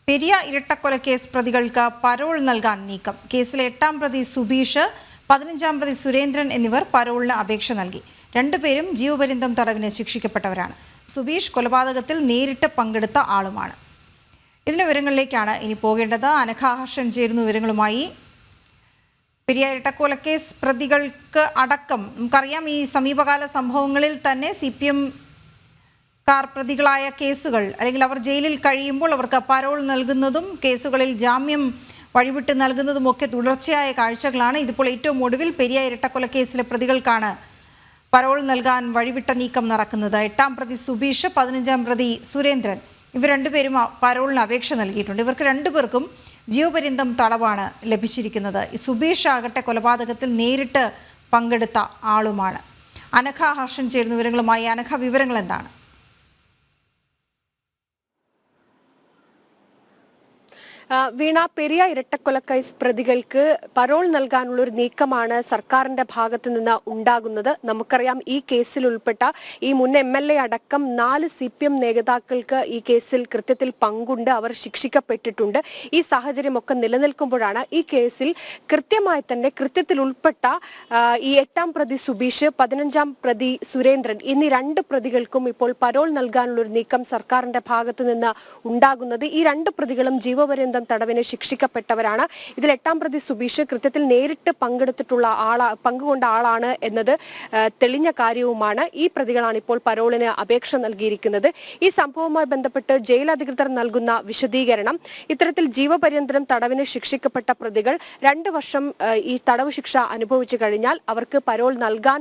പെരിയ ഇരട്ടക്കൊലക്കേസ് പ്രതികൾക്ക് പരോൾ നൽകാൻ നീക്കം. കേസിലെ 8ാം പ്രതി സുബീഷ്, 15ാം പ്രതി സുരേന്ദ്രൻ എന്നിവർ പരോളിന് അപേക്ഷ നൽകി. രണ്ടുപേരും ജീവപര്യന്തം തടവിന് ശിക്ഷിക്കപ്പെട്ടവരാണ്. സുബീഷ് കൊലപാതകത്തിൽ നേരിട്ട് പങ്കെടുത്ത ആളുമാണ്. ഇതിന്റെ വിവരങ്ങളിലേക്കാണ് ഇനി പോകേണ്ടത്. അനഘ ഹർഷൻ ചേരുന്ന വിവരങ്ങളുമായി. പെരിയ ഇരട്ടക്കൊലക്കേസ് പ്രതികൾക്ക് അടക്കം നമുക്കറിയാം, ഈ സമീപകാല സംഭവങ്ങളിൽ തന്നെ CPM പ്രതികളായ കേസുകൾ അല്ലെങ്കിൽ അവർ ജയിലിൽ കഴിയുമ്പോൾ അവർക്ക് പരോൾ നൽകുന്നതും കേസുകളിൽ ജാമ്യം വഴിവിട്ട് നൽകുന്നതും ഒക്കെ തുടർച്ചയായ കാഴ്ചകളാണ്. ഇതിപ്പോൾ ഏറ്റവും ഒടുവിൽ പെരിയ ഇരട്ടക്കൊലക്കേസിലെ പ്രതികൾക്കാണ് പരോൾ നൽകാൻ വഴിവിട്ട നീക്കം നടക്കുന്നത്. 8ാം പ്രതി സുബീഷ്, 15ാം പ്രതി സുരേന്ദ്രൻ ഇവർ രണ്ടുപേരും പരോളിന് അപേക്ഷ നൽകിയിട്ടുണ്ട്. ഇവർക്ക് രണ്ടുപേർക്കും ജീവപര്യന്തം തടവാണ് ലഭിച്ചിരിക്കുന്നത്. ഈ സുബീഷ് ആകട്ടെ കൊലപാതകത്തിൽ നേരിട്ട് പങ്കെടുത്ത ആളുമാണ്. അനഘ ഹർഷൻ ചേരുന്ന വിവരങ്ങളുമായി. അനഘ, വിവരങ്ങൾ എന്താണ്? വീണ, പെരിയ ഇരട്ടക്കൊലക്കേസ് പ്രതികൾക്ക് പരോൾ നൽകാനുള്ള ഒരു നീക്കമാണ് സർക്കാരിന്റെ ഭാഗത്തു നിന്ന് ഉണ്ടാകുന്നത്. നമുക്കറിയാം, ഈ കേസിൽ ഉൾപ്പെട്ട ഈ മുൻ MLA അടക്കം 4 CPM നേതാക്കൾക്ക് ഈ കേസിൽ കൃത്യത്തിൽ പങ്കുണ്ട്. അവർ ശിക്ഷിക്കപ്പെട്ടിട്ടുണ്ട്. ഈ സാഹചര്യമൊക്കെ നിലനിൽക്കുമ്പോഴാണ് ഈ കേസിൽ കൃത്യമായി തന്നെ കൃത്യത്തിൽ ഉൾപ്പെട്ട ഈ 8ാം പ്രതി സുബീഷ്, 15ാം പ്രതി സുരേന്ദ്രൻ എന്നീ 2 പ്രതികൾക്കും ഇപ്പോൾ പരോൾ നൽകാനുള്ള ഒരു നീക്കം സർക്കാരിന്റെ ഭാഗത്തു നിന്ന് ഉണ്ടാകുന്നത്. ഈ 2 പ്രതികളും ജീവപര്യന്തം തടവിന് ശിക്ഷിക്കപ്പെട്ടവരാണ്. ഇതിൽ 8ാം പ്രതി സുബീഷ് കൃത്യത്തിൽ നേരിട്ട് പങ്കുകൊണ്ട ആളാണ് എന്നത് തെളിഞ്ഞ കാര്യവുമാണ്. ഈ പ്രതികളാണ് ഇപ്പോൾ പരോളിന് അപേക്ഷ നൽകിയിരിക്കുന്നത്. ഈ സംഭവവുമായി ബന്ധപ്പെട്ട് ജയിൽ അധികൃതർ നൽകുന്ന വിശദീകരണം, ഇത്തരത്തിൽ ജീവപര്യന്തം തടവിന് ശിക്ഷിക്കപ്പെട്ട പ്രതികൾ 2 വർഷം ഈ തടവ് ശിക്ഷ അനുഭവിച്ചു കഴിഞ്ഞാൽ അവർക്ക് പരോൾ നൽകാൻ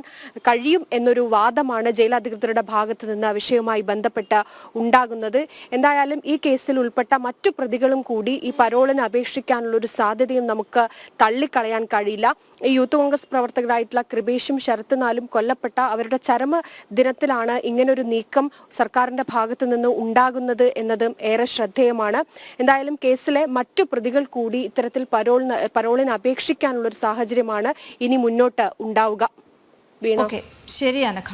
കഴിയും എന്നൊരു വാദമാണ് ജയിൽ അധികൃതരുടെ ഭാഗത്ത് നിന്ന് വിഷയവുമായി ബന്ധപ്പെട്ട് ഉണ്ടാകുന്നത്. എന്തായാലും ഈ കേസിൽ ഉൾപ്പെട്ട മറ്റു പ്രതികളും കൂടി ഈ പരോളിന് അപേക്ഷിക്കാനുള്ള ഒരു സാധ്യതയും നമുക്ക് തള്ളിക്കളയാൻ കഴിയില്ല. ഈ യൂത്ത് കോൺഗ്രസ് പ്രവർത്തകരായിട്ടുള്ള കൃപേഷും ശരത്നാലും കൊല്ലപ്പെട്ട അവരുടെ ചരമ ദിനത്തിലാണ് ഇങ്ങനൊരു നീക്കം സർക്കാരിന്റെ ഭാഗത്തു നിന്ന് ഉണ്ടാകുന്നത് എന്നതും ഏറെ ശ്രദ്ധേയമാണ്. എന്തായാലും കേസിലെ മറ്റു പ്രതികൾ കൂടി ഇത്തരത്തിൽ പരോളിന് അപേക്ഷിക്കാനുള്ള ഒരു സാഹചര്യമാണ് ഇനി മുന്നോട്ട് ഉണ്ടാവുക. വീണ, ശരി അനഘ.